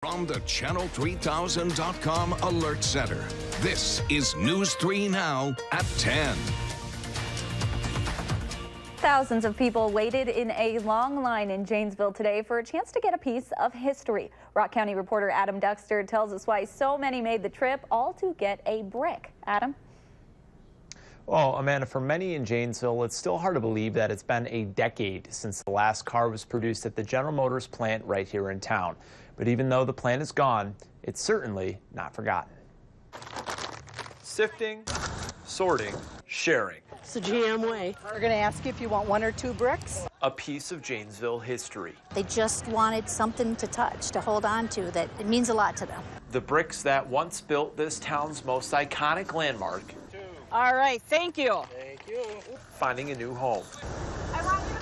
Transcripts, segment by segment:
From the Channel3000.com Alert Center, this is News 3 Now at 10. Thousands of people waited in a long line in Janesville today for a chance to get a piece of history. Rock County reporter Adam Duxter tells us why so many made the trip, all to get a brick. Adam? Well, Amanda, for many in Janesville, it's still hard to believe that it's been a decade since the last car was produced at the General Motors plant right here in town. But even though the plant is gone, it's certainly not forgotten. Sifting, sorting, sharing. It's the GM way. We're going to ask you if you want 1 or 2 bricks. A piece of Janesville history. They just wanted something to touch, to hold on to, that it means a lot to them. The bricks that once built this town's most iconic landmark. All right, thank you. Thank you. Finding a new home.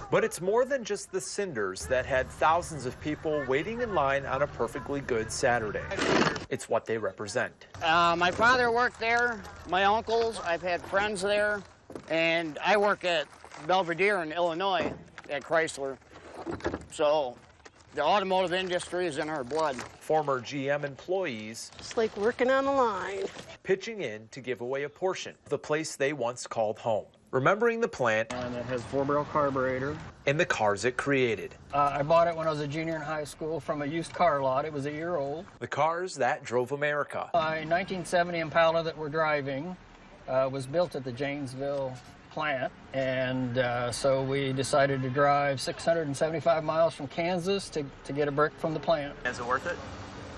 But it's more than just the cinders that had thousands of people waiting in line on a perfectly good Saturday. It's what they represent. My father worked there, my uncles, I've had friends there, and I work at Belvedere in Illinois at Chrysler. So the automotive industry is in our blood. Former GM employees, It's like working on the line. pitching in to give away a portion of the place they once called home. Remembering the plant and it has 4-barrel carburetor. and the cars it created. I bought it when I was a junior in high school from a used car lot. It was a year old. The cars that drove America. A 1970 Impala that we're driving was built at the Janesville plant, and so we decided to drive 675 miles from Kansas to get a brick from the plant. Is it worth it?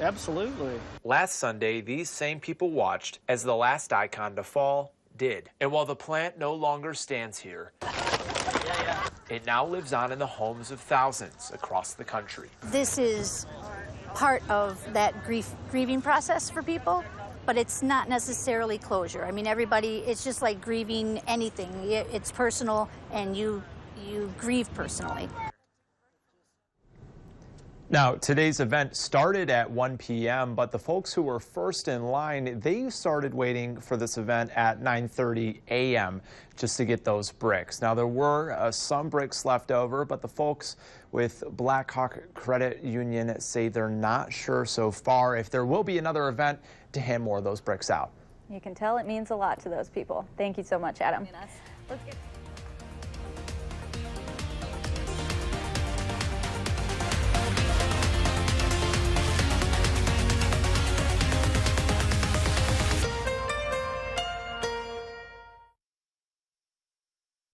Absolutely. Last Sunday, these same people watched as the last icon to fall did. And while the plant no longer stands here, it now lives on in the homes of thousands across the country. This is part of that grieving process for people, but it's not necessarily closure. I mean, everybody, it's just like grieving anything. It's personal, and you grieve personally. Now, today's event started at 1 p.m., but the folks who were first in line, they started waiting for this event at 9:30 a.m. just to get those bricks. Now, there were some bricks left over, but the folks with Blackhawk Credit Union say they're not sure so far if there will be another event to hand more of those bricks out. You can tell it means a lot to those people. Thank you so much, Adam. Let's get